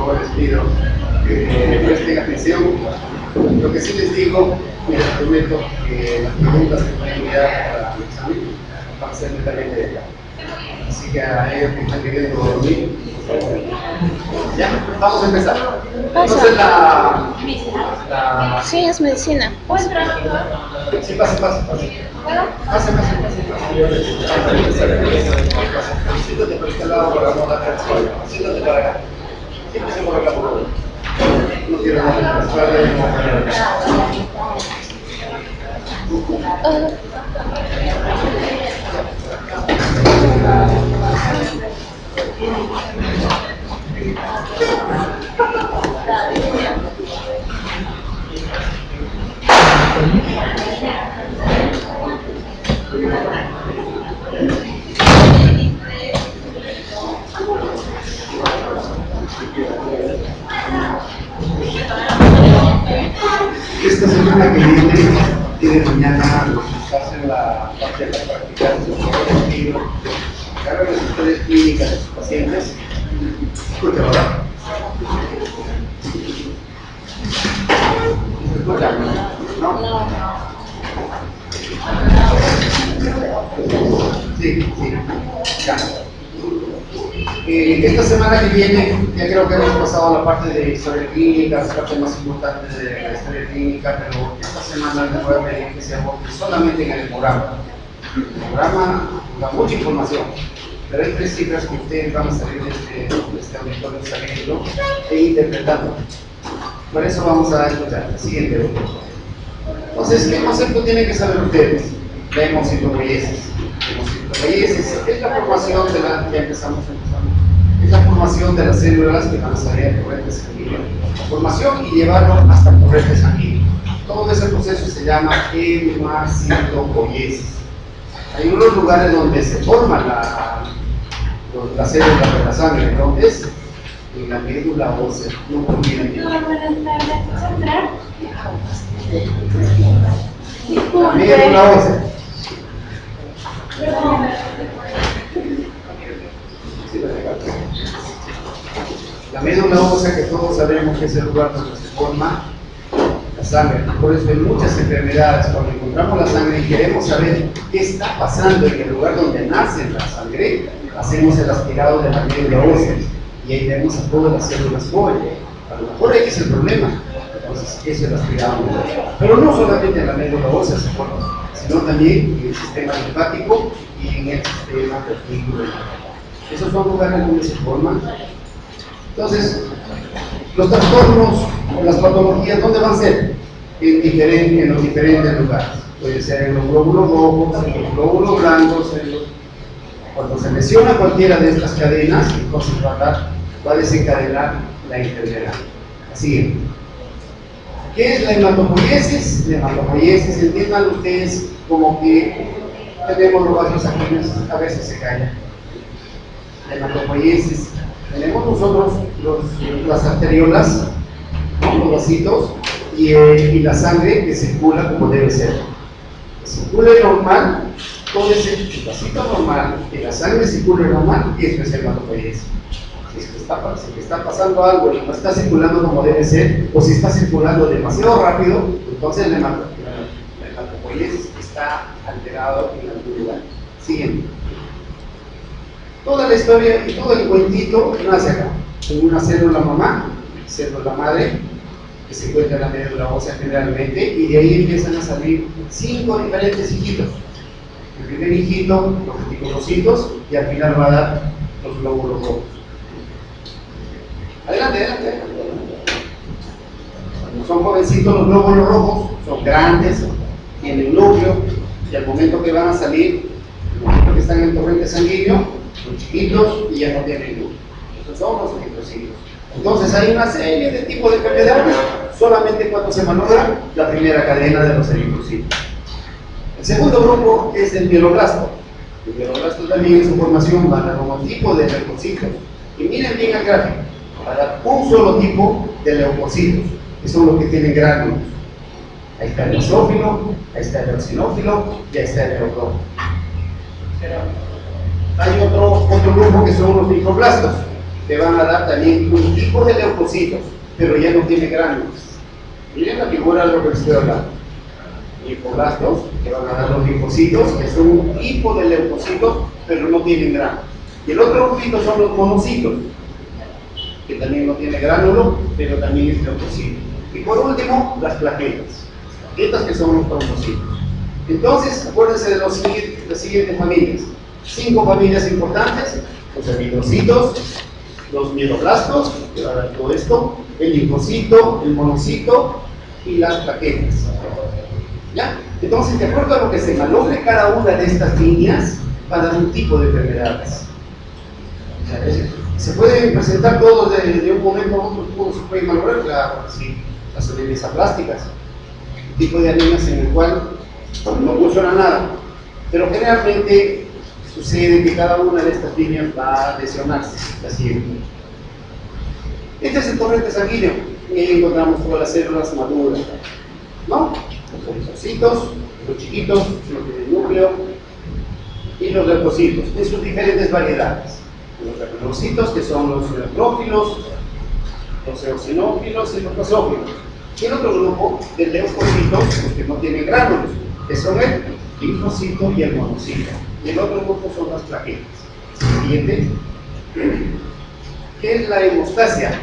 favor les pido que presten atención. Lo que sí les digo, les prometo que las preguntas que van a enviar para el examen van a ser netamente de acá. Así que a ellos que están queriendo dormir, ya, vamos a empezar. Entonces Sí, es medicina. Sí, pase. Pase. Siéntate por este lado para no dar el suelo. Siéntate para acá. Siéntese por acá, por favor. No quiero dar la espalda y no poner acá. Esta semana que viene mañana los que hacen la parte de la práctica de su libro, cargan las historias clínicas de sus pacientes. Escucha, ¿verdad? ¿Se escucha? ¿No? Sí, ya. Esta semana que viene, ya creo que hemos pasado la parte de historia clínica, la parte más importante de la historia clínica, pero esta semana les voy a pedir que se enfoque solamente en el programa. El programa da mucha información, pero hay 3 cifras que ustedes van a salir de este auditorio sabiendo e interpretando. Por eso vamos a escuchar el siguiente. Entonces, ¿qué concepto tienen que saber ustedes? La hemocitopoiesis. Hemocitopoiesis es la formación de la, ya empezamos. Es la formación de las células que van a salir al torrente sanguíneo. Formación y llevarlo hasta el torrente sanguíneo. Todo ese proceso se llama hemocitopoiesis. Hay unos lugares donde se forma la célula de la sangre, ¿no? Es en la médula ósea, no termina aquí. La médula ósea. La médula ósea, que todos sabemos que es el lugar donde se forma la sangre. Por eso hay muchas enfermedades. Cuando encontramos la sangre y queremos saber qué está pasando en el lugar donde nace la sangre, hacemos el aspirado de la médula ósea y ahí vemos a todas las células jóvenes. A lo mejor ahí es el problema. Entonces, eso es el aspirado. Pero no solamente en la médula ósea se forma, sino también en el sistema linfático y en el sistema reticular. Esos son lugares donde se forman. Entonces, los trastornos o las patologías, ¿dónde van a ser? En los diferentes lugares. Puede ser en los glóbulos rojos, en los glóbulos blancos. Cuando se lesiona cualquiera de estas cadenas, entonces va a desencadenar la enfermedad. Así. ¿Qué es la hematopoiesis? La hematopoiesis, entiendan ustedes como que tenemos los vasos sanguíneos, a veces se callan. La hematopoiesis. Tenemos nosotros las arteriolas, los vasitos, y la sangre que circula como debe ser. Que circule normal, todo ese vasito normal, que la sangre circule normal, y eso es hematopoiesis. Si es que está pasando algo y no está circulando como debe ser, o si está circulando demasiado rápido, entonces la hematopoiesis está alterado en algún lugar. Siguiente. Toda la historia y todo el cuentito nace acá, en una célula mamá, célula madre, que se encuentra en la médula ósea generalmente, y de ahí empiezan a salir 5 diferentes hijitos. El primer hijito, los reticulocitos, y al final va a dar los glóbulos rojos. Adelante. Cuando son jovencitos, los glóbulos rojos son grandes, tienen núcleo, y al momento que van a salir, al momento que están en el torrente sanguíneo, son chiquitos y ya no tienen núcleo. Esos son los eritrocitos. Entonces hay una serie de tipos de enfermedades solamente cuando se malogra la primera cadena de los eritrocitos. El segundo grupo es el mieloblasto. El mieloblasto también en su formación va a dar un tipo de leucocitos. Y miren bien el gráfico, va a dar un solo tipo de leucocitos, que son los que tienen gránulos. Ahí está el basófilo, ahí está el eosinófilo y ahí está el neutrófilo. Hay otro grupo que son los fibroblastos. te van a dar también un tipo de leucocitos, pero ya no tiene gránulos. Miren la figura de lo que les estoy hablando. Linfoblastos, que van a dar los linfocitos, que son un tipo de leucocitos, pero no tienen gránulos. Y el otro grupito son los monocitos, que también no tiene gránulo, pero también es leucocito. Y por último, las plaquetas. Las plaquetas que son los trombocitos. Entonces, acuérdense de las siguientes familias. 5 familias importantes: los eritrocitos, los mieloblastos, que va a dar todo esto, el linfocito, el monocito y las plaquetas. ¿Ya? Entonces, de acuerdo a lo que se malogre cada una de estas líneas, va a dar un tipo de enfermedades. Se pueden presentar todos de un momento a otro, todos se pueden malograr, las anemias aplásticas, un tipo de anemias en el cual no funciona nada, pero generalmente sucede que cada una de estas líneas va a lesionarse. La siguiente. Este es el torrente sanguíneo, y ahí encontramos todas las células maduras, ¿no? Los eritrocitos, los chiquitos, los de núcleo, y los leucocitos, en sus diferentes variedades. Los granulocytos, que son los neutrófilos, los eosinófilos y los basófilos. Y el otro grupo de leucocitos, los que no tienen gránulos, que son el linfocito y el monocito. Y el otro grupo son las plaquetas. Siguiente. ¿Qué es la hemostasia?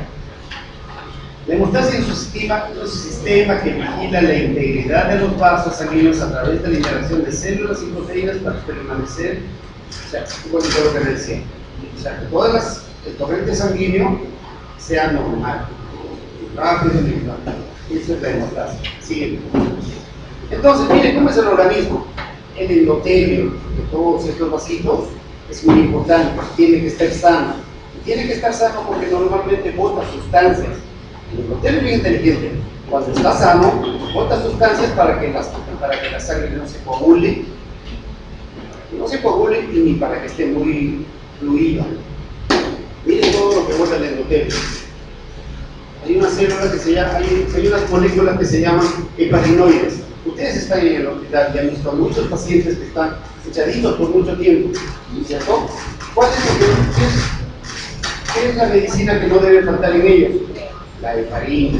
La hemostasia es un sistema que vigila la integridad de los vasos sanguíneos a través de la interacción de células y proteínas para permanecer, bueno, lo que decía, que el torrente sanguíneo sea normal, rápido y normal. Eso es la hemostasia. Siguiente. Entonces, miren cómo es el organismo. El endotelio de todos estos vasitos es muy importante, tiene que estar sano. Tiene que estar sano porque normalmente bota sustancias. El endotelio es bien inteligente. Cuando está sano, bota sustancias para que la sangre no se coagule, y ni para que esté muy fluida. Miren todo lo que bota el endotelio. Hay una célula que se llama, hay unas moléculas que se llaman heparinoides. Ustedes están en el hospital y han visto a muchos pacientes que están echaditos por mucho tiempo, ¿cierto? ¿Cuál es ¿Qué es la medicina que no debe faltar en ellos? La heparina.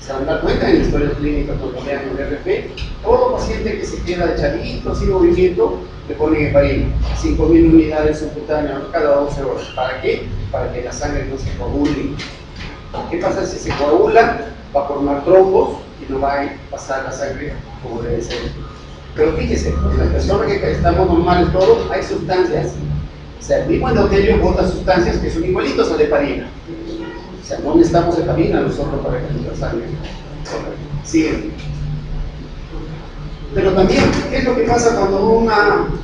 Se van a dar cuenta en la historia clínica cuando vean el RP, todo paciente que se queda echadito sin movimiento le ponen heparina, 5.000 unidades subcutáneas cada 12 horas. ¿Para qué? Para que la sangre no se coagule. ¿Qué pasa si se coagula? Va a formar trombos y no va a pasar la sangre como debe ser. Pero fíjese, en las personas que estamos normales todos, hay sustancias. O sea, el mismo endotelio bota sustancias que son igualitos a la heparina. O sea, no necesitamos heparina nosotros para que nuestra sangre. Sigue. Pero también, ¿qué es lo que pasa cuando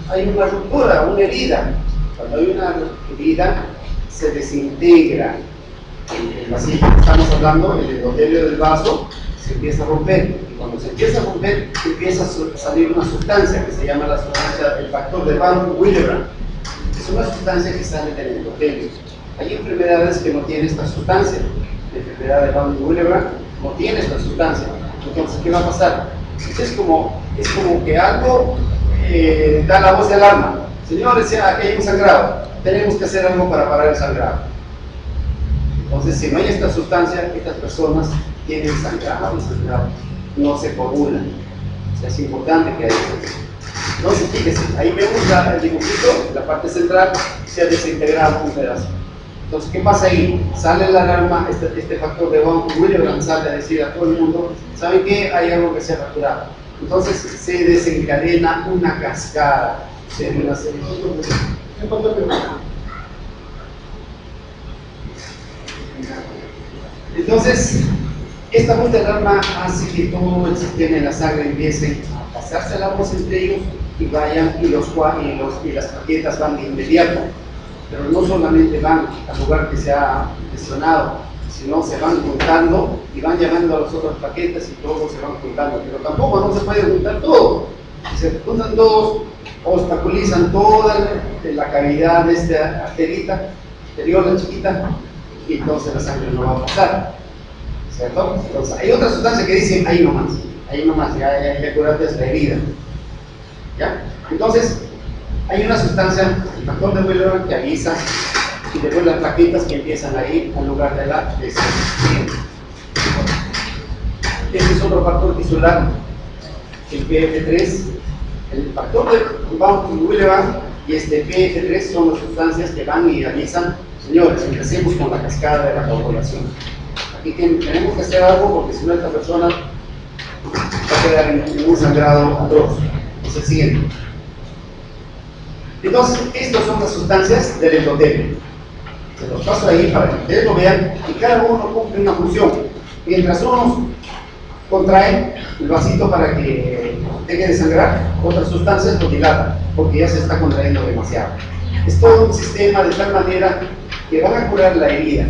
hay una ruptura, una herida? Cuando hay una herida, se desintegra el vasito que estamos hablando, el endotelio del vaso, se empieza a romper. Y cuando se empieza a romper, empieza a salir una sustancia que se llama la sustancia, el factor de Van Willebrand. Es una sustancia que sale del endotelio. Hay enfermedades que no tienen esta sustancia. La enfermedad de Van Willebrand no tiene esta sustancia. Entonces, ¿qué va a pasar? Es como que algo da la voz de alarma. Señores, aquí hay un sangrado. Tenemos que hacer algo para parar el sangrado. Entonces, si no hay esta sustancia, estas personas tienen sangrado y sangrado. No se coagulan. O sea, es importante que haya esto. Entonces, fíjense, ahí vemos el dibujito, la parte central se ha desintegrado un pedazo. Entonces, ¿qué pasa ahí? Sale la alarma, este factor de Van Willebrand sale a decir a todo el mundo, ¿saben qué? Hay algo que se ha fracturado. Entonces, se desencadena una cascada. Entonces, esta voz de alarma hace que todo el sistema de la sangre empiece a pasarse la voz entre ellos y vayan, y las plaquetas van de inmediato. Pero no solamente van al lugar que se ha lesionado, sino se van juntando y van llamando a las otras plaquetas y todos se van juntando. Pero tampoco no se puede juntar todo. Si se juntan todos, obstaculizan toda la cavidad de esta arterita anterior, la chiquita, y entonces la sangre no va a pasar. ¿Cierto? Entonces hay otra sustancia que dicen ahí nomás, ya curaste la herida. ¿Ya? Entonces, hay una sustancia, el factor de Willebrand, que avisa y después las plaquetas que empiezan ahí al lugar de la lesión. Este es otro factor tisular, el PF3, el factor de Willebrand y este PF3 son las sustancias que van y avisan, señores, empecemos con la cascada de la coagulación. Aquí tenemos que hacer algo porque si no esta persona va a quedar en un sangrado atroz. Es el siguiente. Entonces, estas son las sustancias del endotelio. Se los paso ahí para que ustedes lo vean y cada uno cumple una función. Mientras uno contrae el vasito para que deje de sangrar, otras sustancias lo dilatan porque ya se está contrayendo demasiado. Es todo un sistema de tal manera que van a curar la herida.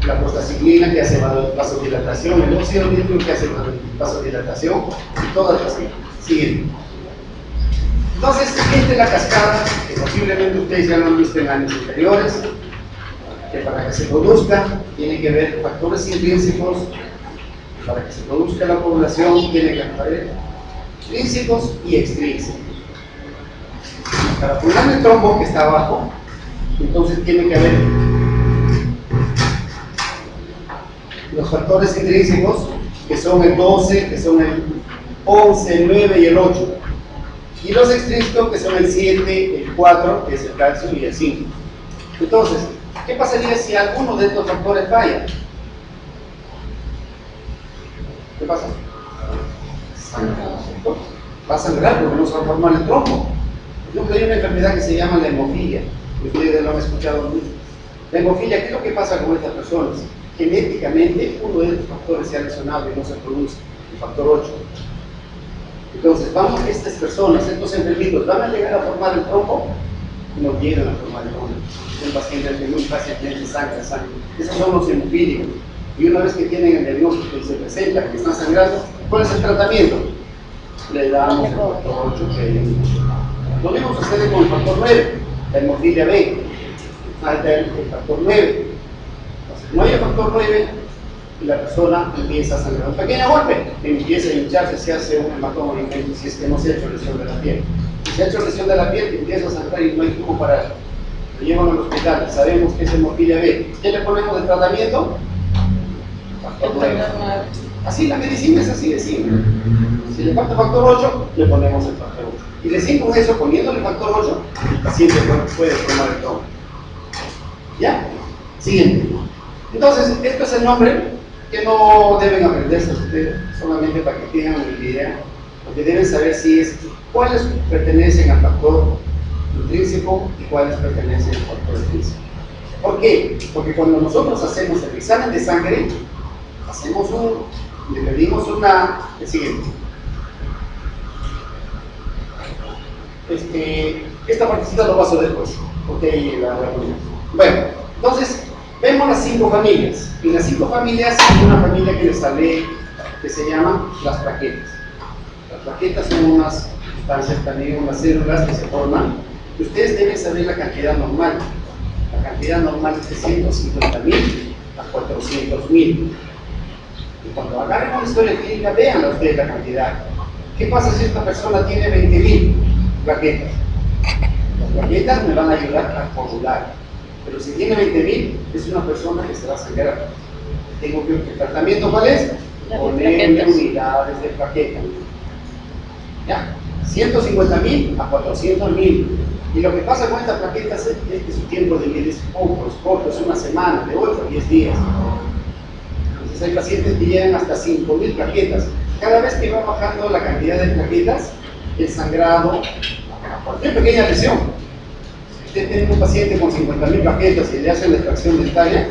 La prostaciclina que hace vasodilatación, el óxido nítrico que hace vasodilatación y todas las que siguen. Entonces, esta es la cascada que posiblemente ustedes ya lo han visto en años anteriores, que para que se produzca tiene que ver factores intrínsecos, para que se produzca la coagulación tiene que haber intrínsecos y extrínsecos. Para formar el trombo que está abajo, entonces tiene que haber los factores intrínsecos, que son el 12, que son el 11, el 9 y el 8. Y los extrínsecos, que son el 7, el 4, que es el calcio, y el 5. Entonces, ¿qué pasaría si alguno de estos factores falla? ¿Qué pasa? Va a sangrar porque no se va a formar el trombo. Hay una enfermedad que se llama la hemofilia, que ustedes lo han escuchado mucho. La hemofilia, ¿qué es lo que pasa con estas personas? Genéticamente, uno de estos factores se ha lesionado y no se produce, el factor 8. Entonces, estas personas, estos enfermitos, ¿van a llegar a formar el trombo? No llegan a formar el trombo. Son pacientes que muy fácilmente sangran sangre. Esos son los hemofílicos. Y una vez que tienen el diagnóstico y se presenta que están sangrando, ¿cuál es el tratamiento? Le damos el factor 8 que lo mismo sucede con el factor 9, la hemofilia B. Falta el factor 9. Entonces, no hay el factor 9 y la persona empieza a sangrar. Un pequeño golpe, empieza a hincharse, se hace un hematoma intenso si es que no se ha hecho lesión de la piel. Si se ha hecho lesión de la piel, empieza a sangrar y no hay cómo pararlo. Lo llevan al hospital, sabemos que es hemofilia B. ¿Qué le ponemos de tratamiento? Factor 9. Así la medicina es así de simple. Si le falta factor 8, le ponemos el factor 8. Y recién con eso, poniéndole el factor 8, el paciente puede formar el trombo. ¿Ya? Siguiente. Entonces, esto es el nombre que no deben aprenderse ustedes, solamente para que tengan una idea, porque deben saber cuáles pertenecen al factor intrínseco y cuáles pertenecen al factor extrínseco. ¿Por qué? Porque cuando nosotros hacemos el examen de sangre, le pedimos el siguiente. Esta partecita lo paso después, porque la voy a poner. Bueno, entonces, vemos las 5 familias. En las 5 familias hay una familia que les hablé que se llama las plaquetas. Las plaquetas son unas sustancias también, unas células que se forman. Y ustedes deben saber la cantidad normal. La cantidad normal es de 150.000 a 400.000. Y cuando agarren una historia clínica, vean ustedes la cantidad. ¿Qué pasa si esta persona tiene 20.000 plaquetas? Las plaquetas me van a ayudar a coagular. Pero si tiene 20.000, es una persona que se va a sangrar. Tengo que, ¿el tratamiento cuál es? Ponerle unidades de plaqueta. ¿Ya? 150.000 a 400.000. Y lo que pasa con estas plaquetas es que su tiempo de vida es poco, es corto, es una semana, de 8 a 10 días. Entonces hay pacientes que llegan hasta 5.000 plaquetas. Cada vez que va bajando la cantidad de plaquetas, el sangrado, cualquier pequeña lesión. Si usted tiene un paciente con 50.000 plaquetas y le hacen la extracción dentaria,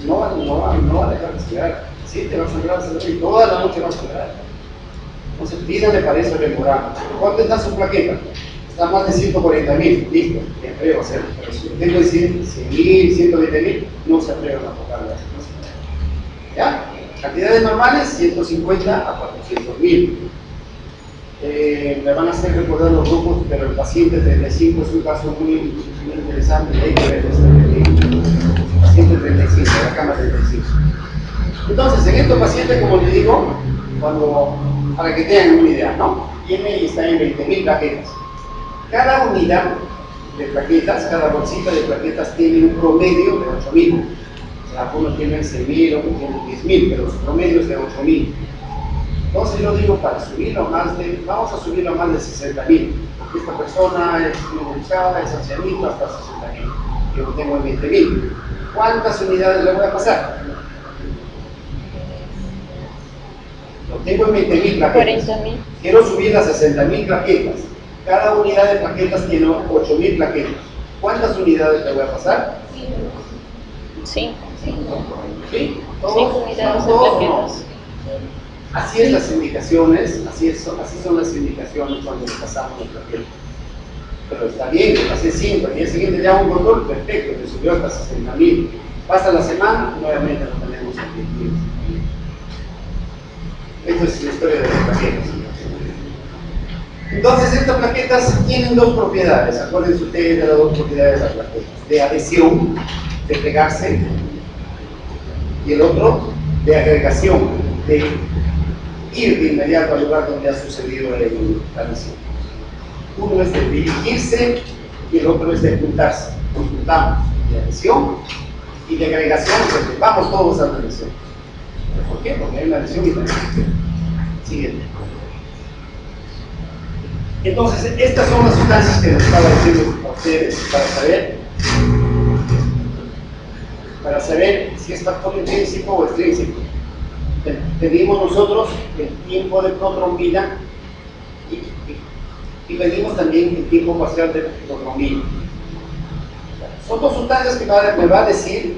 no va a dejar de sangrar. Sí, te va a sangrar y toda la noche va a sangrar. Entonces pídale para eso el hemograma. ¿Cuánto está su plaqueta? Está más de 140.000, listo, me atrevo a hacerlo. Pero si tengo 100.000, 120.000, no se atrevan a tocar la situación. ¿Ya? Cantidades normales, 150 a 400.000. Me van a hacer recordar los grupos, pero el paciente 35 es un caso muy interesante. Hay que ver el paciente 35, la cama 35. Entonces, en estos pacientes, como les digo, para que tengan una idea, ¿no? Tiene y está en 20.000 plaquetas. Cada unidad de plaquetas, cada bolsita de plaquetas tiene un promedio de 8.000. O sea, algunos tienen 6.000, otros tienen 10.000, pero su promedio es de 8.000. Entonces yo digo, para subirlo a más de, vamos a subirlo a más de 60.000, porque esta persona es minimizada, es ancianito, hasta 60.000. Yo lo tengo en 20.000. ¿Cuántas unidades le voy a pasar? Lo tengo en 20.000 plaquetas. 40.000. Quiero subir a 60.000 plaquetas. Cada unidad de plaquetas tiene 8.000 plaquetas. ¿Cuántas unidades le voy a pasar? 5. ¿Sí? 5 unidades de ¿Todos? plaquetas. Así es las indicaciones, así son las indicaciones cuando le pasamos las plaquetas. Pero está bien, que pasé 5, el día siguiente ya un control, perfecto, que subió hasta 60.000. Pasa la semana, nuevamente lo tenemos aquí. Esta es la historia de las plaquetas. Entonces, estas plaquetas tienen dos propiedades. Acuérdense ustedes de las dos propiedades de las plaquetas: de adhesión, de pegarse, y el otro de agregación, de ir de inmediato al lugar donde ha sucedido la adhesión. Uno es de dirigirse y el otro es de juntarse. Nos juntamos de adhesión y de agregación, pues vamos todos a la adhesión. ¿Por qué? Porque hay una adhesión y una agregación. Siguiente. Entonces, estas son las sustancias que nos estaba diciendo a ustedes para saber si es factor intrínseco o extrínseco. Pedimos nosotros el tiempo de protrombina y medimos también el tiempo parcial de protrombina. Son dos sustancias que me va a decir,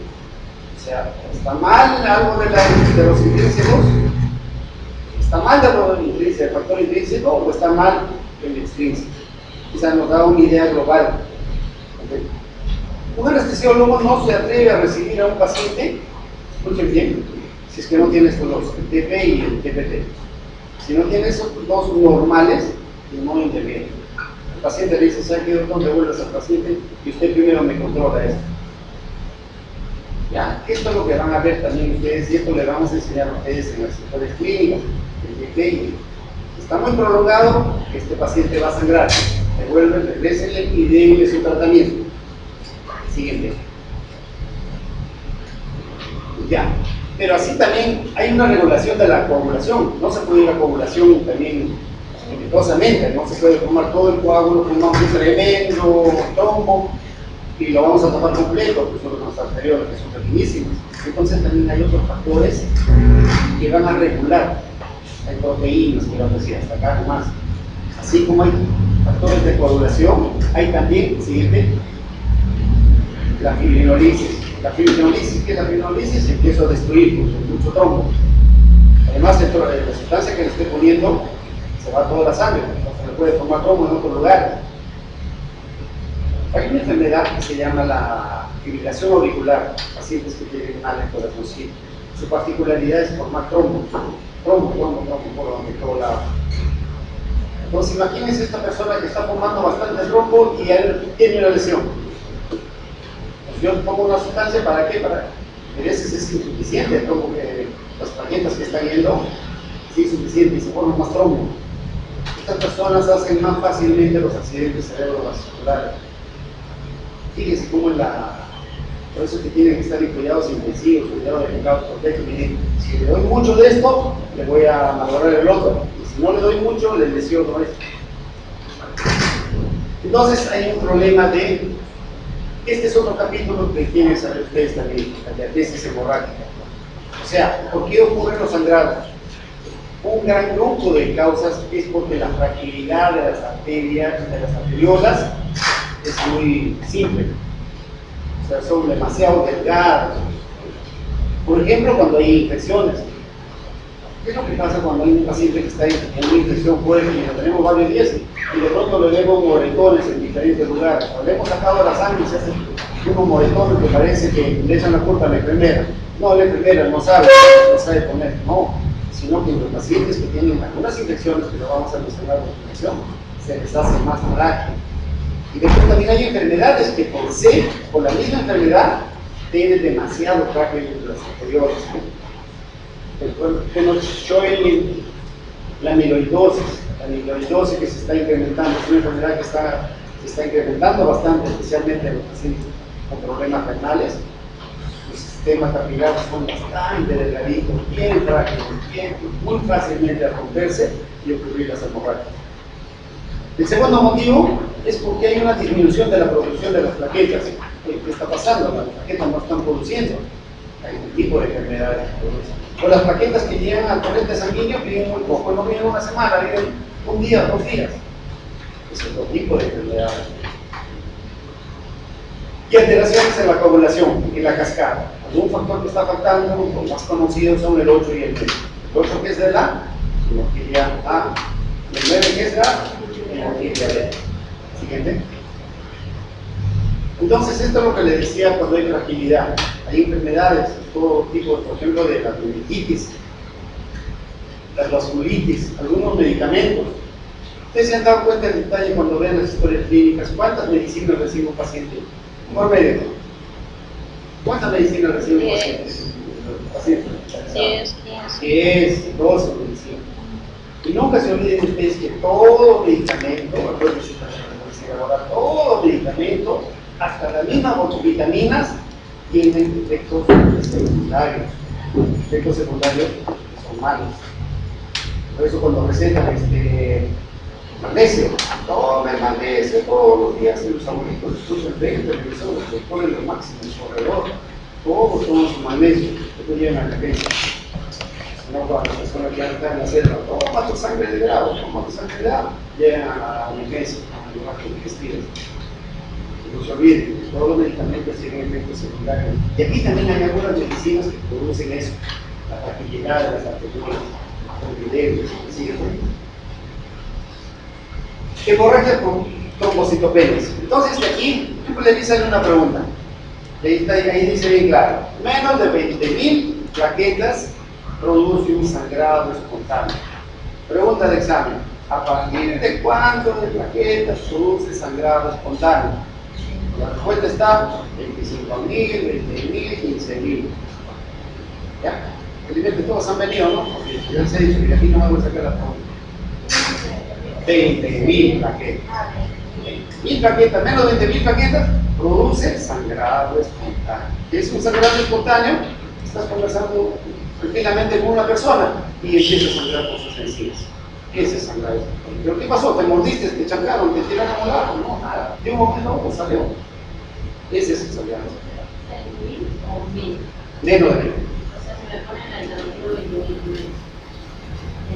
o sea, está mal algo de los intrínsecos, está mal del factor intrínseco o está mal el extrínseco. Quizás nos da una idea global. Un anestesiólogo no se atreve a recibir a un paciente, escuchen bien, si es que no tiene estos dos, el TP y el TPT. Si no tiene esos dos normales, no interviene. El paciente le dice: ¿sabe qué, doctor? Devuelvas al paciente y usted primero me controla esto. Ya, esto es lo que van a ver también ustedes y esto le vamos a enseñar a ustedes en las sectores clínicas. El TP está muy prolongado, este paciente va a sangrar. Devuelven, regrésenle y denle su tratamiento. Siguiente. Ya. Pero así también hay una regulación de la coagulación. No se puede ir a coagulación también exitosamente. No se puede formar todo el coágulo, formamos un tremendo trombo y lo vamos a tapar completo, que son los arterioles, que son pequeñísimos. Entonces también hay otros factores que van a regular. Hay proteínas, que lo decía, hasta acá más. Así como hay factores de coagulación, hay también, siguiente, la fibrinolisis. La fibrinolisis, ¿qué es la fibrinolisis? Empiezo a destruir mucho trombo. Además, la sustancia que le estoy poniendo se va a toda la sangre, entonces le puede formar trombo en otro lugar. Hay una enfermedad que se llama la fibrilación auricular, pacientes que tienen mal en corazón. Su particularidad es formar trombo por todo lado. Entonces, imagínense esta persona que está formando bastante trombo y él tiene una lesión. Yo pongo una sustancia, ¿para qué? Para a veces es insuficiente, como que las plaquetas que están yendo es insuficiente y se forman más trombo. Estas personas hacen más fácilmente los accidentes cerebrovasculares. Fíjense cómo por eso es que tienen que estar en cuidados intensivos, cuidados delicados, porque miren, si le doy mucho de esto, le voy a malograr el otro, y si no le doy mucho, le lesiono esto. Entonces hay un problema de... Este es otro capítulo que tienen que saber ustedes también, la diatesis hemorrágica. O sea, ¿por qué ocurren los sangrados? Un gran grupo de causas es porque la fragilidad de las arterias, de las arteriolas, es muy simple. O sea, son demasiado delgadas. Por ejemplo, cuando hay infecciones. ¿Qué es lo que pasa cuando hay un paciente que está en una infección fuerte y lo tenemos varios días y de pronto le vemos moretones en diferentes lugares? Cuando le hemos sacado la sangre y se hace unos moretones que parece que le echan la culpa a la enfermera. No, la enfermera no sabe poner, no, sino que los pacientes que tienen algunas infecciones, que lo vamos a mencionar a continuación, se les hace más frágil. Y después también hay enfermedades que por la misma enfermedad, tienen demasiado frágil las anteriores. La amiloidosis que se está incrementando, es una enfermedad que está se está incrementando bastante, especialmente en los pacientes con problemas renales. Los sistemas capilares son bastante delgaditos, bien frágiles, muy fácilmente a romperse y ocurrir las hemorragias. El segundo motivo es porque hay una disminución de la producción de las plaquetas. ¿Qué está pasando? Las plaquetas no están produciendo. Hay un tipo de enfermedades que producen. O las plaquetas que llegan al torrente sanguíneo viven muy poco, no viven una semana, viven un día, 2 días. Es otro tipo de enfermedades. Y alteraciones en la coagulación, en la cascada. Algún factor que está faltando, los más conocidos son el 8 y el 9. El 8 que es de la hemorragia A, y el 9 que es la hemorragia B. Siguiente. Entonces, esto es lo que le decía cuando hay fragilidad. Hay enfermedades, todo tipo, por ejemplo, de la meningitis, las vasculitis, algunos medicamentos. Ustedes se han dado cuenta en detalle cuando ven las historias clínicas, ¿cuántas medicinas recibe un paciente? Por médico. ¿Cuántas medicinas recibe un paciente? 10, 15. 10, 12 medicinas. Y nunca se olviden ustedes que todo medicamento, ahora, todo medicamento, hasta las mismas vitaminas, tienen efectos secundarios. Efectos secundarios que son malos. Por eso cuando recetan magnesio, tomen magnesio todos los días en los abuelitos, escuchan 20 televisores, los ponen lo máximo en su alrededor, todos toman su magnesio, después llegan a la agencia. No, cuando la persona que ya está en la selva, toma tu sangre de grado, llegan a la emergencia, a lugar que digestivo. No se olviden, todos los medicamentos tienen efectos secundarios. Y aquí también hay algunas medicinas que producen eso, la fragilidad de las arterias, el video, hemorragia con trombocitopenias. Entonces, de aquí, tú le dices una pregunta. Ahí dice bien claro: menos de 20.000 plaquetas produce un sangrado espontáneo. Pregunta de examen: ¿a partir de cuánto de plaquetas produce sangrado espontáneo? La respuesta está: 25.000, 20.000, 15.000. ¿Ya? Felizmente todos han venido, ¿no? Porque ya les he dicho que aquí no me voy a sacar la pregunta. 20.000 plaquetas. 20.000 plaquetas, menos de 20.000 plaquetas, produce sangrado espontáneo. ¿Qué es un sangrado espontáneo? Estás conversando tranquilamente con una persona y empieza a sangrar por sus encías. Ese es sangrado espontáneo. ¿Pero qué pasó? ¿Te mordiste? ¿Te chancaron? ¿Te tiraron a un lado? No, nada. De un momento a otro salió. Ese es el sangrado espontáneo. Menos de 20.000.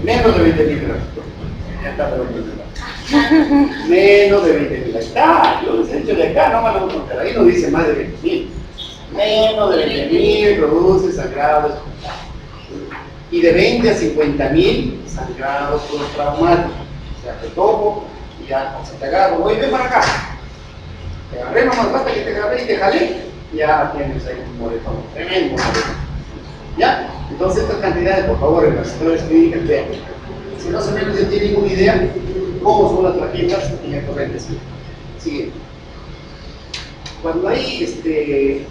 Menos de 20.000 plaquetas. Ya está, pero menos de 20.000. Ahí está, yo les he dicho de acá, no me lo voy a contar. Ahí no dice más de 20.000. Menos de 20.000 produce sangrado espontáneo. Y de 20 a 50.000 sangrados postraumáticos. O sea, te toco y ya, o sea, te agarro, oye, ven para acá. Te agarré nomás, basta que te agarré y te jalé, ya tienes ahí un moretón, tremendo moretón. ¿Ya? Entonces, estas cantidades, por favor, en las historias clínicas, vean. Si no se menos tienen ninguna idea cómo son las plaquetas en el torrente sanguíneo. Siguiente. Cuando hay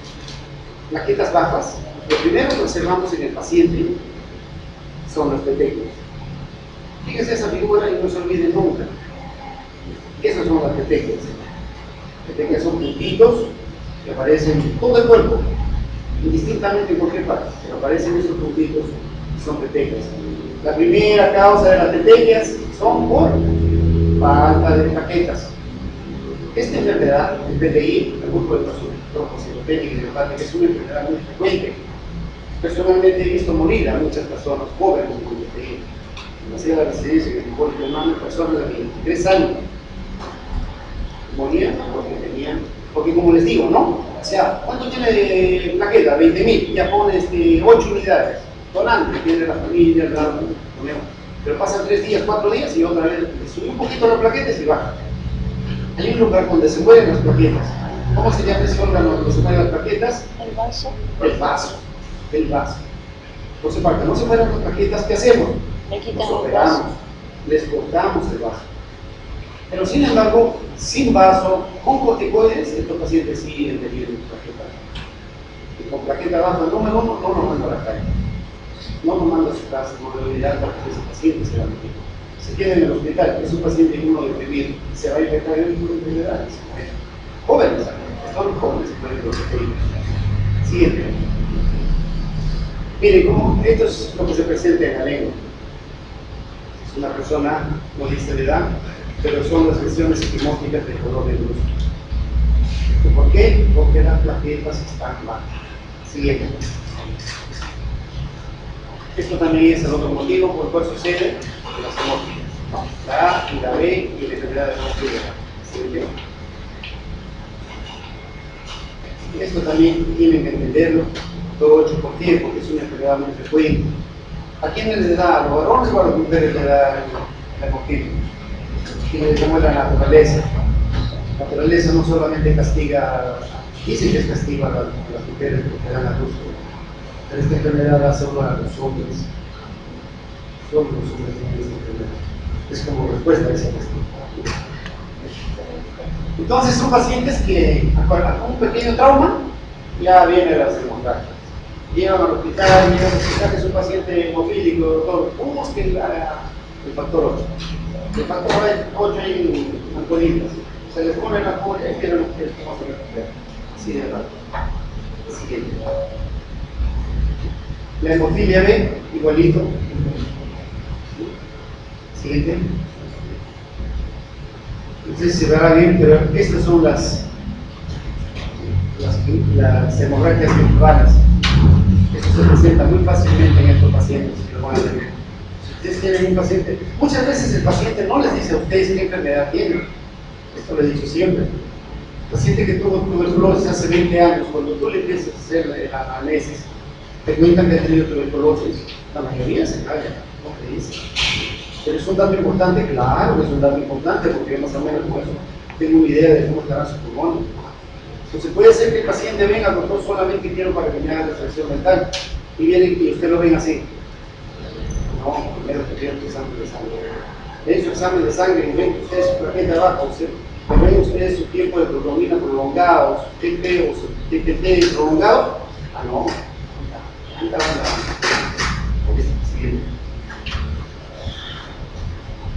plaquetas bajas, lo primero que observamos en el paciente son los petequias. Fíjense esa figura y no se olviden nunca. Esas son las petequias. Petequias son puntitos que aparecen en todo el cuerpo, indistintamente en cualquier parte, pero aparecen esos puntitos y son petequias. La primera causa de las petequias son por falta de plaquetas. Esta enfermedad, el PTI, el grupo de trombocitopenia idiopática, es una enfermedad muy frecuente. Personalmente he visto morir a muchas personas jóvenes con PTI. Hacía la residencia en el Hipólito Hernández, personas de 23 años. Morían porque como les digo, ¿no? O sea, ¿cuánto tiene de plaqueta? 20.000, ya pones 8 unidades. Donante, tiene la familia, el lado, pero pasan 3 días, 4 días y otra vez le sube un poquito la plaqueta y se baja. Hay un lugar donde se mueren las plaquetas. ¿Cómo se llama ese órgano donde se mueren las plaquetas? El vaso. El vaso. El vaso. Entonces, para que no se mueran las plaquetas, ¿qué hacemos? Le Nos quitamos el operamos, vaso. les cortamos el vaso. Pero sin embargo, sin vaso, con corticoides, estos pacientes siguen teniendo plaquetas. Y con plaqueta baja, número 1, no nos manda a la calle. No nos manda a su casa, no le olvidar porque ese paciente se va a meter. se queda en el hospital, es un paciente inmunodeprimido, se va a infectar en enfermedades. Jóvenes, son jóvenes, pueden proteger. Siguiente. Miren, como esto es lo que se presenta en la lengua. Es una persona, no dice de edad, pero son las lesiones equimóticas del color de luz. ¿Por qué? Porque las plaquetas están mal. Siguiente. Esto también es el otro motivo por el cual sucede en las hemófilas. La A y la B y la enfermedad de hemofílica. Siguiente. Esto también tienen que entenderlo, todo hecho por qué, porque es una enfermedad muy frecuente. ¿A quiénes les da? ¿A los varones o a las mujeres les da la hemofilia? Como es la naturaleza. La naturaleza no solamente castiga, dice que es castigo a las mujeres porque dan a luz, pero esta enfermedad da solo a los hombres. Solo los hombres tienen esta enfermedad. Es como respuesta a ese castigo. Entonces son pacientes que con un pequeño trauma ya vienen las hemorragias. Llevan al hospital, es un paciente hemofílico, doctor, busquen el factor 8. El factor 8 hay ampollitas. Se les pone la ampolla y quieren que no se recupere. Así de rato. Siguiente. La hemofilia B, igualito. Siguiente. Entonces se verá bien, pero estas son las hemorragias virtuales. Esto se presenta muy fácilmente en estos pacientes que lo van a tener. Si ustedes tienen un paciente, muchas veces el paciente no les dice a ustedes qué enfermedad tiene. Esto lo he dicho siempre. El paciente que tuvo tuberculosis hace 20 años, cuando tú le empiezas a hacer el análisis, te cuentan que ha tenido tuberculosis. La mayoría se calla, no te dice. Pero es un dato importante, claro que es un dato importante, porque más o menos con eso tengo una idea de cómo estarán sus pulmones. Entonces puede ser que el paciente venga al doctor solamente quiero para que me haga la extracción mental y viene y usted lo ven así. No, primero te quiero tu examen de sangre. En su examen de sangre y ven ustedes su plaqueta abajo, ven ustedes su tiempo de protonina prolongado, su TP o su TPT prolongado. Ah, no, anda.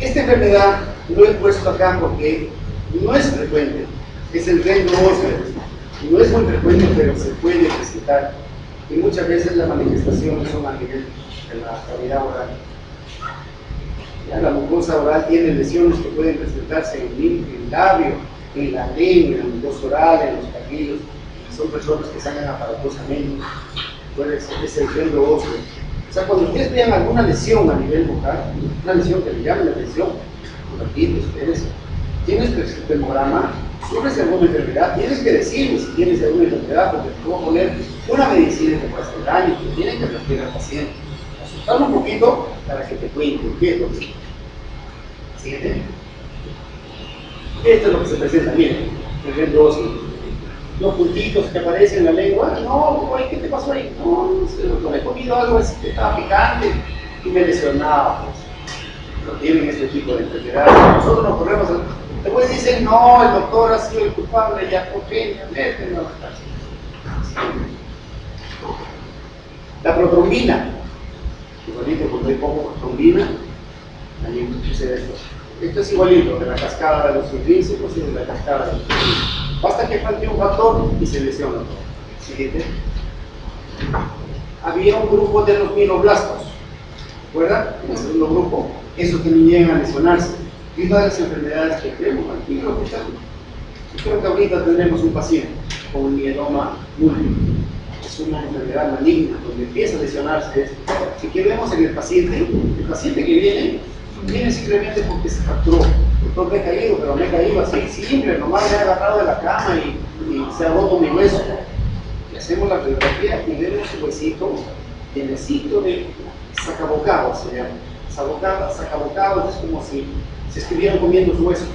Esta enfermedad lo he puesto acá porque no es frecuente, es el rendro óseo. No es muy frecuente, pero se puede presentar. Y muchas veces las manifestaciones son a nivel de la cavidad oral. Ya la mucosa oral tiene lesiones que pueden presentarse en el labio, en la lengua, en la mucosa oral, en los carrillos. Son personas que sangran aparatosamente. Puede ser es el rendro óseo. O sea, cuando ustedes vean alguna lesión a nivel vocal, una lesión que le llame la atención, repito, ustedes, tienes tu hemograma, sufres alguna enfermedad, tienes que decirme si tienes alguna enfermedad, porque te voy a poner una medicina que puede hacer daño, que tiene que advertir al paciente. Asustarlo un poquito para que te cuente qué es lo que siguiente. Esto es lo que se presenta, miren, el rendro óseo. Los puntitos que aparecen en la lengua, no, ¿qué te pasó ahí? No, he comido algo así que estaba picante y me lesionaba. Pues. No tienen este tipo de enfermedades. Nosotros nos corremos. Después dicen, no, el doctor ha sido el culpable, ya por qué, mételo a la cárcel. La protrombina, igualito, cuando hay poco protrombina, ahí sucede esto. Esto es igualito de la cascada de los intrínsecos y de la cascada de los intrínsecos. Basta que falte un factor y se lesiona todo. Siguiente. Había un grupo de los mieloblastos, ¿recuerdan? En el segundo grupo, esos que no llegan a lesionarse. Y una de las enfermedades que tenemos aquí en el hospital. Yo creo que ahorita tendremos un paciente con un mieloma múltiple. Es una enfermedad maligna donde empieza a lesionarse. Si queremos en el paciente que viene simplemente porque se fracturó. Doctor, me he caído, pero me he caído así, simple, nomás me he agarrado de la cama y se ha roto mi hueso. Y hacemos la radiografía y vemos el huesito, llenecito de sacabocados, se llama. Sacabocados es como si se estuvieran comiendo su hueso.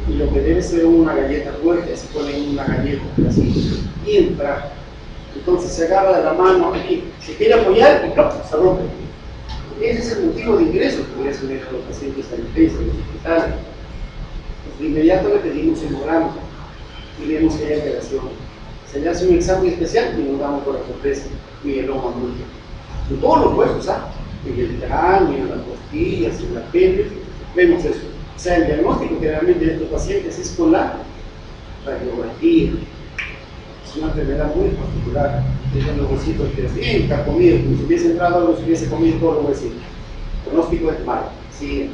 Y lo que debe ser una galleta fuerte, se pone en una galleta así, y entra. Entonces se agarra de la mano aquí, se quiere apoyar y ¡plop! Se rompe. Ese es el motivo de ingreso que voy a hacer a los pacientes a urgencia, en los hospitales. Pues de inmediato le pedimos hemograma y vemos que hay alteración. Se le hace un examen especial y nos damos por la sorpresa mieloma múltiple. En todos los huesos, en el cráneo, en las costillas, en la pelvis, vemos eso. O sea, el diagnóstico generalmente de estos pacientes es con la radiografía. Es una enfermedad muy particular. Tienen los huesitos que bien carcomidos, como si hubiese entrado algo, si hubiese comido todos los huesitos. El pronóstico es malo. Sí.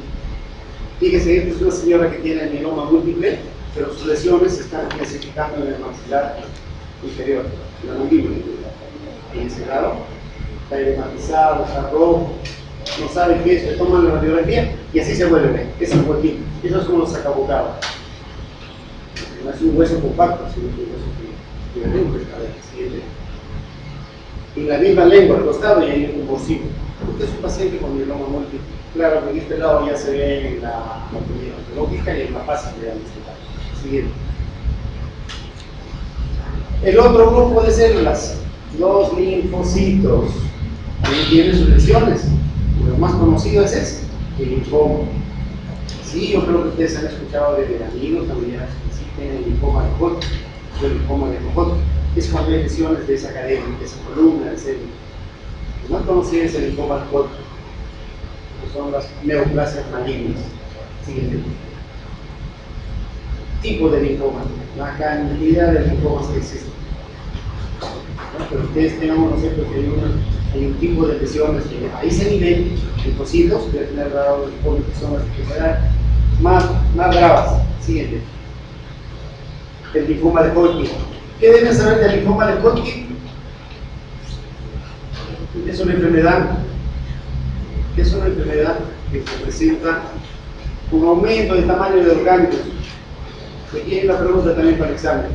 Fíjese, esta es una señora que tiene mieloma múltiple, pero sus lesiones se están clasificando en el maxilar inferior, en la mandíbula. Fíjense, claro, está edematizado, está rojo, no sabe qué es, le toman la radiografía y así se vuelve, es el huequito. Eso es como los sacabocados. No es un hueso compacto, sino es un hueso que siguiente. Y la misma lengua al costado y hay un tumorcito. Usted es un paciente con mieloma múltiple. Claro que en este lado ya se ve en la anatomía patológica y es más fácil de diagnosticar. Siguiente. El otro grupo de células, los linfocitos, también tienen sus lesiones. Lo más conocido es ese, el linfoma. Sí, yo creo que ustedes han escuchado de amigos, familiares que sí tienen el linfoma de Hodgkin, el linfoma de Hodgkin. Es cuando hay lesiones de esa cadena, de esa columna de células. Lo más conocido es el linfoma de Hodgkin, que son las neoplasias malignas. Siguiente. Tipo de linfoma, la cantidad de linfomas que existen. ¿No? Pero ustedes tengan conocimiento que hay un tipo de lesiones que a ese nivel, linfocitos, que tener grados de linfoma, que son las que serán más bravas. Siguiente. El linfoma de Hodgkin. ¿Qué deben saber del linfoma de Hodgkin? Es una enfermedad que se presenta un aumento de tamaño de los ganglios. Aquí hay una pregunta también para el examen.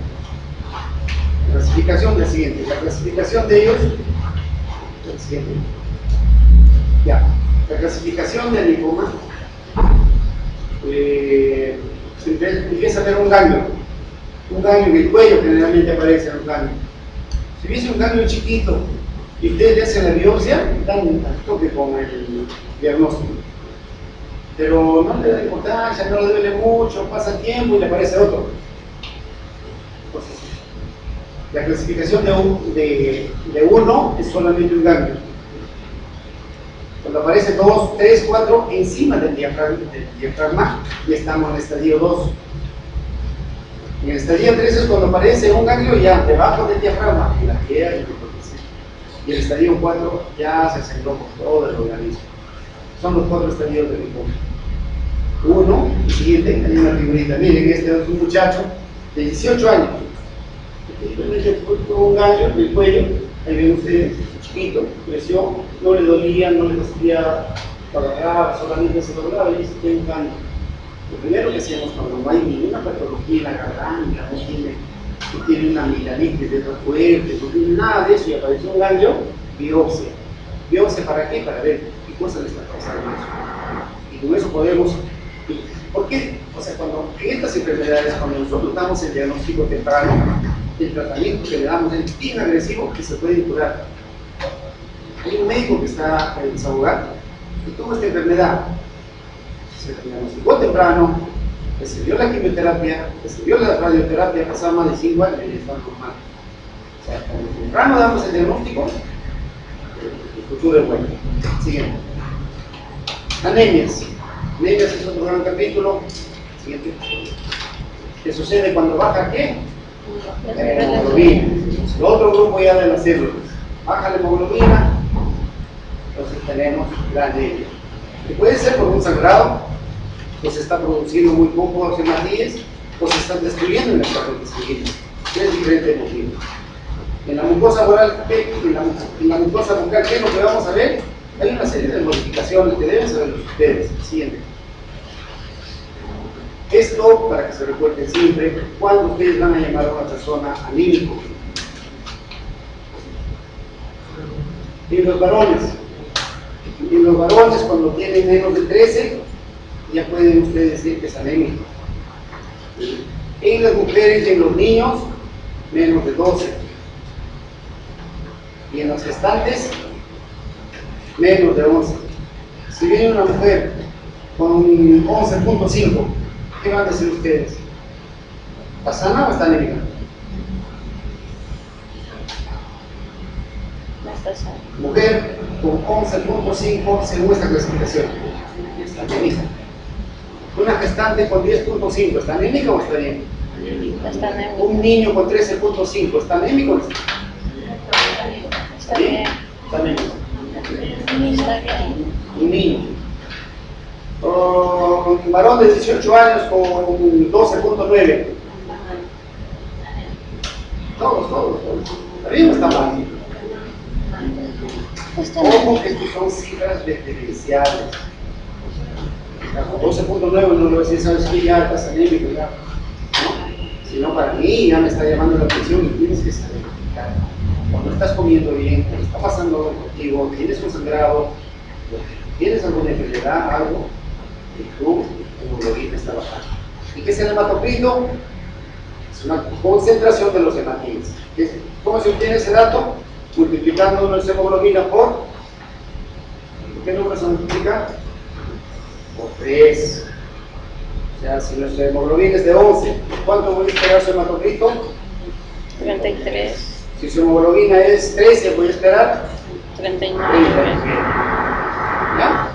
La clasificación del siguiente. La clasificación de ellos. El siguiente. Ya. La clasificación del linfoma. Empieza a ver un ganglio. Un ganglio en el cuello generalmente aparece en un ganglio. Si hubiese un ganglio chiquito y ustedes le hacen la biopsia, dan un toque con el diagnóstico. Pero no le da importancia, no le duele mucho, pasa el tiempo y le aparece otro. Entonces, la clasificación de uno es solamente un ganglio. Cuando aparece 2, 3, 4 encima del diafragma, ya estamos en el estadio 2. En el estadio 3 es cuando aparece un ganglio ya debajo del diafragma, en la piel, y el estadio 4 ya se centró por todo el organismo. Son los 4 estadios del linfoma. Uno, el siguiente, hay una figurita. Miren, este es un muchacho de 18 años. Simplemente tuvo un ganglio en el cuello. Ahí ven ustedes, chiquito, creció, no le dolía, no le fastidiaba, agarraba, solamente se doblaba y dice: tiene un ganglio. Lo primero que hacemos cuando no hay ninguna patología en la garganta, no tiene una amigdalitis de otras fuertes, no tiene nada de eso y apareció un ganglio, biopsia. ¿Biopsia para qué? Para ver qué cosa le está causando eso. Y con eso podemos. ¿Por qué? O sea, cuando en estas enfermedades, cuando nosotros damos el diagnóstico temprano, el tratamiento que le damos es bien agresivo que se puede curar. Hay un médico que está en Desahogar y tuvo esta enfermedad. Se diagnosticó temprano, le sirvió la quimioterapia, le sirvió la radioterapia, pasaba más de 5 años y está normal. O sea, cuando temprano damos el diagnóstico, el futuro es bueno. Siguiente. Anemias. Anemias es otro gran capítulo. Siguiente. ¿Qué sucede cuando baja qué? La hemoglobina. El otro grupo ya de las células. Baja la hemoglobina, entonces tenemos la anemia. Que puede ser por un sangrado, o se está produciendo muy poco hematíes, o se están destruyendo en las corrientes sanguíneas. Es diferente motivo. En la mucosa oral, en la mucosa bucal, ¿qué es lo que vamos a ver? Hay una serie de modificaciones que deben saber ustedes. Siguiente. Esto, para que se recuerden siempre, cuando ustedes van a llamar a una persona anímico. En los varones, cuando tienen menos de 13, ya pueden ustedes decir que es anémico. En las mujeres y en los niños, menos de 12. Y en los gestantes, menos de 11. Si viene una mujer con 11.5, ¿qué van a decir ustedes? ¿Está sana o está anémica? No está sana. Mujer con 11.5 según esta clasificación. Está anémica. Una gestante con 10.5, ¿está anémica o está bien? Está anémico. Un niño con 13.5, ¿está anémico o no está? Está bien. Está anémico. Está bien. Un niño. Un varón de 18 años con 12.9. Todos. ¿Está bien o está mal? Está bien. Ojo que estas son cifras referenciales. 12.9 no lo voy a decir, ¿sabes qué? Ya estás anémico, ya. ¿No? Sino para mí ya me está llamando la atención y tienes que saber. Cuando estás comiendo bien, cuando está pasando algo contigo, tienes un sangrado, tienes alguna enfermedad, algo, y tu hemoglobina está bajando. ¿Y qué es el hematocrito? Es una concentración de los hematinas. ¿Cómo se obtiene ese dato? Multiplicando nuestra hemoglobina por ¿qué número se multiplica? Por 3. O sea, si nuestra hemoglobina es de 11, ¿cuánto voy a esperar su hematocrito? 33. Si su hemoglobina es 13, voy a esperar 39. 39. ¿Ya?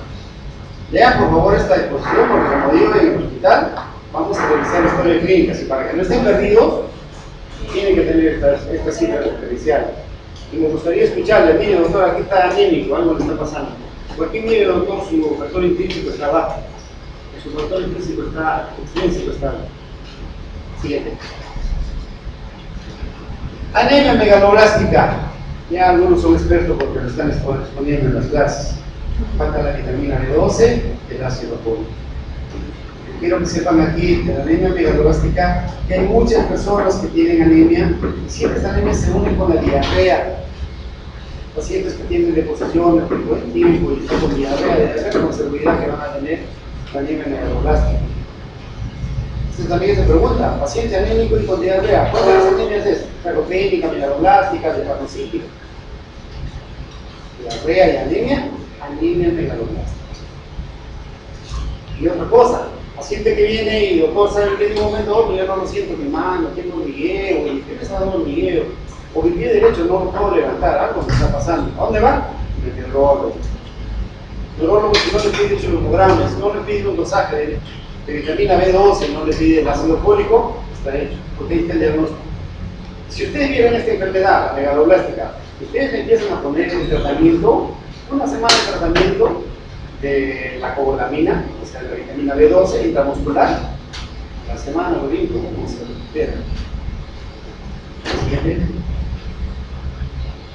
Lean por favor esta disposición, porque como digo en el hospital, vamos a revisar la historia clínica. Y para que no estén perdidos, tienen que tener estas cifras referenciales. Y me gustaría escucharle, mire doctor, aquí está anémico, algo le está pasando. Por aquí mire doctor, su factor intrínseco está bajo. Su factor intrínseco está bajo. Siguiente. Anemia megaloblástica. Ya algunos son expertos porque lo están exponiendo en las clases. Falta la vitamina B12, el ácido fólico. Quiero que sepan aquí de la anemia megaloblástica que hay muchas personas que tienen anemia y siempre esta anemia se une con la diarrea. Pacientes que tienen deposiciones por buen tiempo y están con diarrea con seguridad que van a tener la anemia megaloblástica. Entonces también se pregunta, paciente anémico y con diarrea, ¿cuáles de las anemias es? Sarcopénica, megaloblástica, hepatocítica. Diarrea y anemia megaloblástica. Y otra cosa, paciente que viene y doctor sabe que en un momento yo no lo siento en mi mano, tengo hormigueo, y me está dando hormigueo, o mi pie derecho no lo puedo levantar, algo me está pasando. ¿A dónde va? El neurólogo. El neurólogo, si no le pide chlomogramas, si no le pide un dosaje de vitamina B12, no le pide el ácido fólico, está hecho, porque ahí está el diagnóstico. Si ustedes vieron esta enfermedad, la megaloblástica, ustedes le empiezan a poner el tratamiento, una semana de tratamiento de la cobalamina, o sea, la vitamina B12 intramuscular, la semana lo brinco, como se recupera. Siguiente.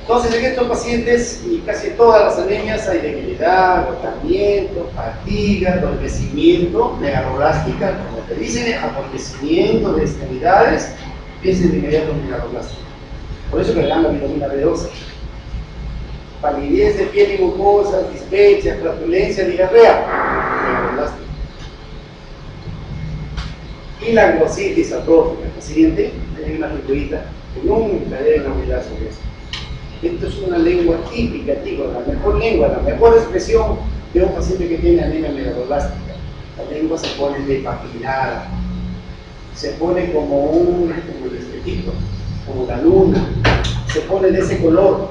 Entonces, en estos pacientes y casi todas las anemias hay debilidad, agotamiento, fatiga, adormecimiento, megaloblástica, como te dicen, adormecimiento de extremidades, piensen de inmediato en megaloblástica. Por eso que le dan la vitamina B12. Palidez de piel y mucosa, dispepsia, flatulencia, diarrea, megaloblástica. Y la glositis atrófica. El siguiente, hay una figurita que nunca deben olvidar sobre eso. Esto es una lengua típica, la mejor lengua, la mejor expresión de un paciente que tiene anemia megaloblástica. La lengua se pone depapilada, se pone como el espejito, como la luna, se pone de ese color,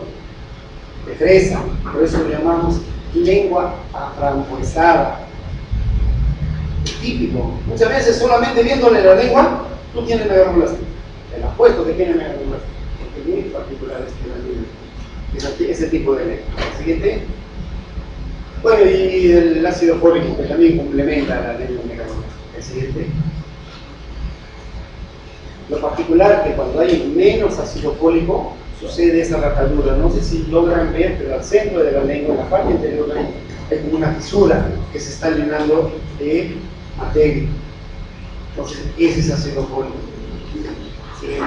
de fresa, por eso lo llamamos lengua aframbuesada. Es típico. Muchas veces solamente viéndole la lengua, tú tienes megaloblástica. Te la apuesto que tiene megaloblástica, porque es muy particular ese tipo de lengua. Siguiente. Bueno, y el ácido fólico que también complementa la lengua megaloblástica. El siguiente. Lo particular es que cuando hay menos ácido fólico, sucede esa rajadura. No sé si logran ver, pero al centro de la lengua, en la parte interior, hay como una fisura que se está llenando de materia. Entonces, ese es ácido fólico. Siguiente.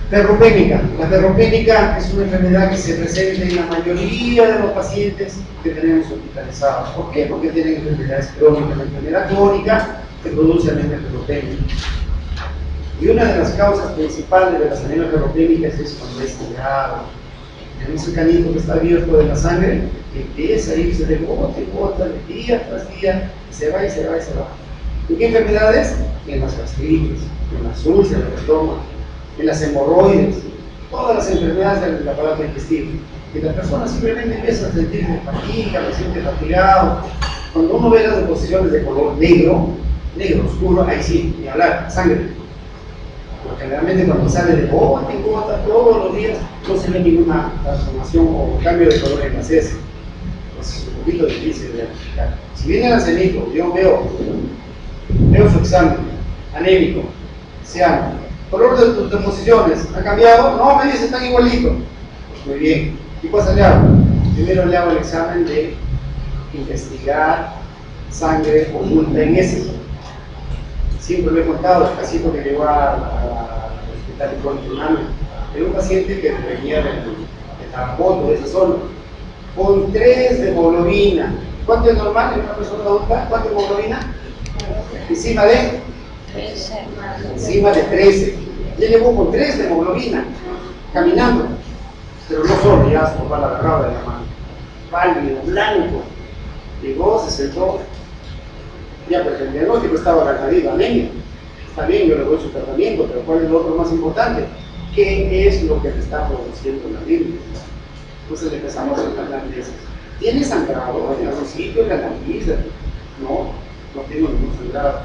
Ferropénica. La ferropénica es una enfermedad que se presenta en la mayoría de los pacientes que tenemos hospitalizados. ¿Por qué? Porque tienen enfermedades crónicas. La enfermedad crónica que produce anemia ferropénica. Y una de las causas principales de las anemias ferropénicas es cuando es sangrado. Tenemos el canito que está abierto de la sangre, que empieza a irse de gota en gota, de día tras día, y se va y se va y se va. ¿En qué enfermedades? En las gastritis, en las úlceras del estómago, en las hemorroides, todas las enfermedades del aparato intestino. Y la persona simplemente empieza a sentirse fatiga, se siente fatigado. Cuando uno ve las deposiciones de color negro, negro oscuro, ahí sí, ni hablar, sangre. Porque generalmente cuando sale de gota en gota todos los días, no se ve ninguna transformación o cambio de color en las heces. Pues es un poquito difícil de identificar. Si viene el arsénico, yo veo su examen anémico, ciano, color de tus deposiciones, ¿ha cambiado? No, me dice, están igualitos. Pues muy bien. ¿Qué cosa le hago? Primero le hago el examen de investigar sangre oculta en heces. Siempre lo he contado, el casito que llegó al hospital de Contuname. Era un paciente que venía de Tarapoto, de esa zona, con 3 de hemoglobina. ¿Cuánto es normal en una persona adulta? ¿Cuánto de hemoglobina? Encima de 13. Encima de 13. Ya llegó con 3 de hemoglobina, caminando. Pero no solo, ya su papá la agarraba de la mano. Pálido, blanco. Llegó, se sentó. Ya, pues el diagnóstico estaba requerido, anemia. Está bien, yo le doy su tratamiento, pero ¿cuál es lo otro más importante? ¿Qué es lo que le está produciendo la anemia? Entonces le empezamos a hablar de eso. ¿Tiene sangrado en algún sitio en la nariz? No, no tengo ningún sangrado.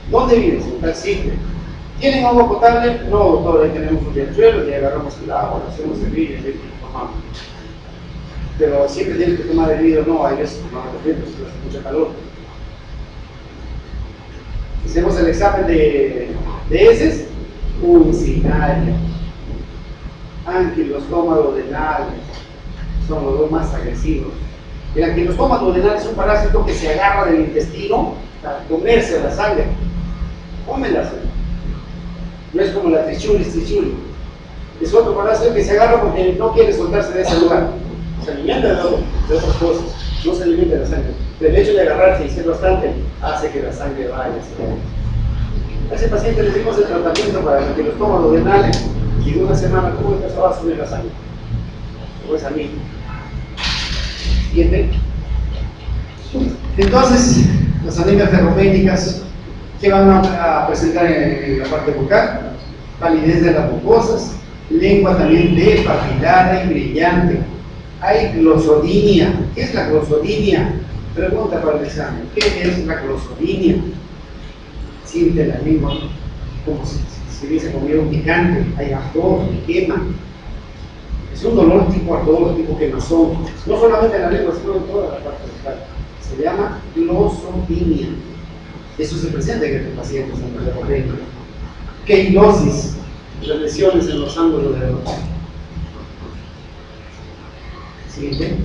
¿Dónde vives? En tal sitio. ¿Tienen agua potable? No, doctor, ahí tenemos un riachuelo y agarramos el agua, lo hacemos servir y le tomamos. Pero siempre tienes que tomar el vidrio, no, hay veces que tomamos el vidrio, porque hace mucho calor. Hacemos el examen de heces, urinaria, anquilostoma duodenal, son los dos más agresivos. El anquilostoma duodenal es un parásito que se agarra del intestino para comerse la sangre. Come la sangre. No es como la trichulis. Es otro parásito que se agarra porque no quiere soltarse de ese lugar. Se alimenta de otras cosas, no se alimenta de la sangre. Pero el hecho de agarrarse y ser bastante hace que la sangre vaya. A ese paciente le dimos el tratamiento para el anquilostoma duodenal y de una semana ¿cómo empezó a subir la sangre? Pues a mí. Siguiente. Entonces, las anemias ferropénicas, ¿qué van a presentar en la parte bucal? Palidez de las mucosas, lengua también despapilada y brillante. Hay glosodinia. ¿Qué es la glosodinia? Pregunta para el examen. ¿Qué es la glosodinia? Siente la lengua como si hubiese comido un picante, hay ardor, quema. Es un dolor tipo ardor, tipo quemazón. No solamente en la lengua, sino en toda la parte bucal. Se llama glosodinia. Eso se presenta en estos pacientes en la ferropénica. Queilosis, las lesiones en los ángulos de los. Siguiente.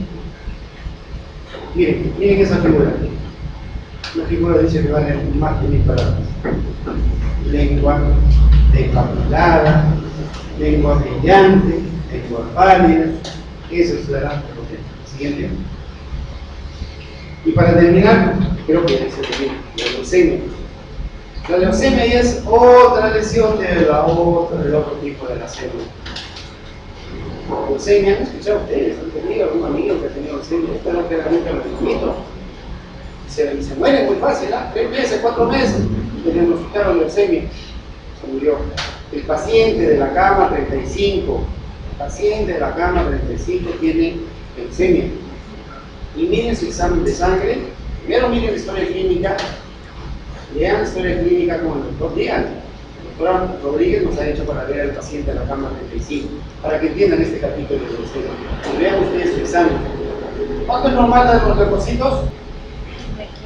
Miren esa figura. La figura dice que vale más que 1000 palabras. Lengua despapilada, lengua brillante, lengua pálida. Eso es la siguiente. Y para terminar, creo que ya se termina, la leucemia. La leucemia es otra lesión del otro tipo de la célula. Leucemia, ¿han escuchado ustedes? ¿Han tenido algún amigo que ha tenido leucemia? Espero que realmente lo invito. Se muere muy fácil, 3 meses, 4 meses, le diagnosticaron leucemia, se murió. El paciente de la cama 35, tiene leucemia. Y miren su examen de sangre, primero miren la historia clínica, lean la historia clínica con el doctor, digan, el doctor Rodríguez nos ha hecho para ver al paciente de la cama 35, para que entiendan este capítulo de leucemia. Y vean ustedes su examen. ¿Cuánto es normal de los leucocitos?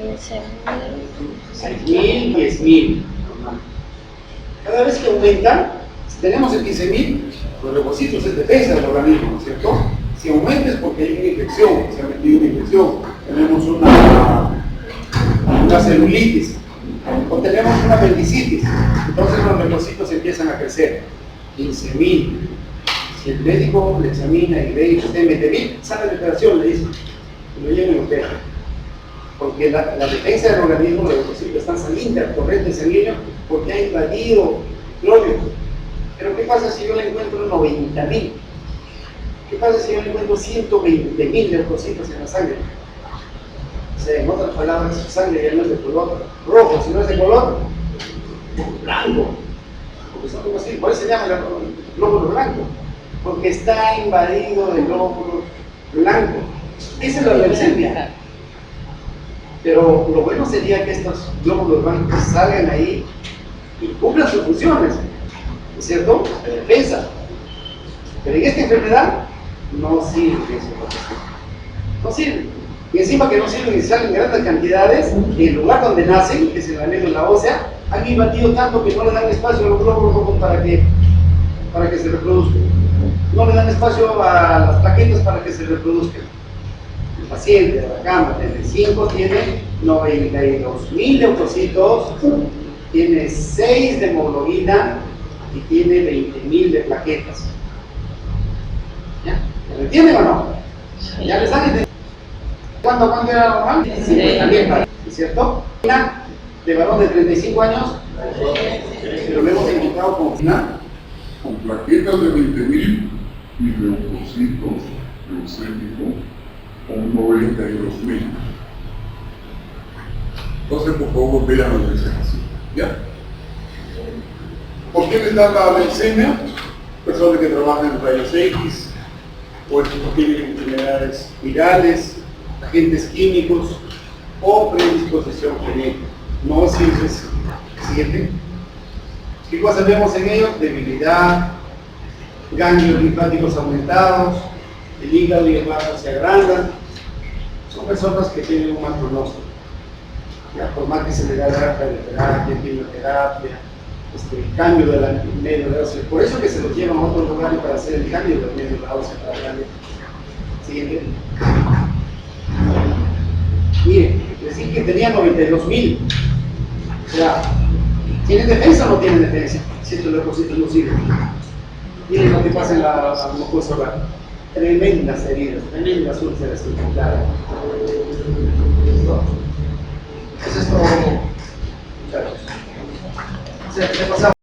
6.000, 10.000. Cada vez que aumentan, si tenemos el 15.000, los leucocitos es defensa del organismo, ¿no es cierto? Si aumenta es porque hay una infección, se ha metido una infección, tenemos una celulitis, o tenemos una apendicitis, entonces los leucocitos empiezan a crecer. 15.000. Si el médico le examina y ve que usted mete 1.000, sale de operación, le dice, y lo lleven usted. Porque la defensa del organismo, los leucocitos están saliendo al torrente sanguíneo porque ha invadido glóbulos. Pero ¿qué pasa si yo le encuentro 90.000? ¿Qué pasa si yo le encuentro 120.000 leucocitos en la sangre? O sea, en otras palabras, su sangre ya no es de color rojo, sino es de color blanco. Porque son como así, por eso se llama el glóbulo blanco. porque está invadido de glóbulos blancos. Esa es la leucemia. Pero lo bueno sería que estos glóbulos blancos salgan ahí y cumplan sus funciones, ¿no es cierto? De defensa. Pero en esta enfermedad no sirve eso. No sirve. Y encima que no sirven y salen en grandes cantidades, en el lugar donde nacen, que es en la médula ósea, han invadido tanto que no le dan espacio a los glóbulos rojos para que se reproduzcan. No le dan espacio a las plaquetas para que se reproduzcan. El paciente de la cama de 5 tiene 92.000 leucocitos, tiene 6 de hemoglobina y tiene 20.000 de plaquetas. ¿Ya? ¿Lo entienden o no? ¿Ya les dan entendido? ¿Cuánto era normal? 50.000, ¿es cierto? Una de varón de 35 años, pero lo hemos encontrado con plaquetas de 20.000 y leucocitos leucémicos con 92.000. Entonces, por favor, vean la escenas. ¿Ya? ¿Por qué les da la leucemia? Personas que trabajan en rayos X, o tienen enfermedades virales, agentes químicos o predisposición genética. No sirve. Siguiente. ¿Qué cosas vemos en ellos? Debilidad, ganglios linfáticos aumentados, el hígado y el vaso se agrandan. Son personas que tienen un mal pronóstico. Ya, por más que se le da radioterapia, quimioterapia, cambio de la médula ósea. Por eso que se los llevan a otros lugares para hacer el cambio de la médula ósea para darle. Siguiente. Miren, decir que tenía 92.000. O sea, ¿tienen defensa o no tienen defensa? Si estos leucocitos no sirven. Miren lo que pasa en la mucosa oral. Tremendas heridas, tremendas úlceras infectadas. Eso es todo, muchachos. Se pasaba.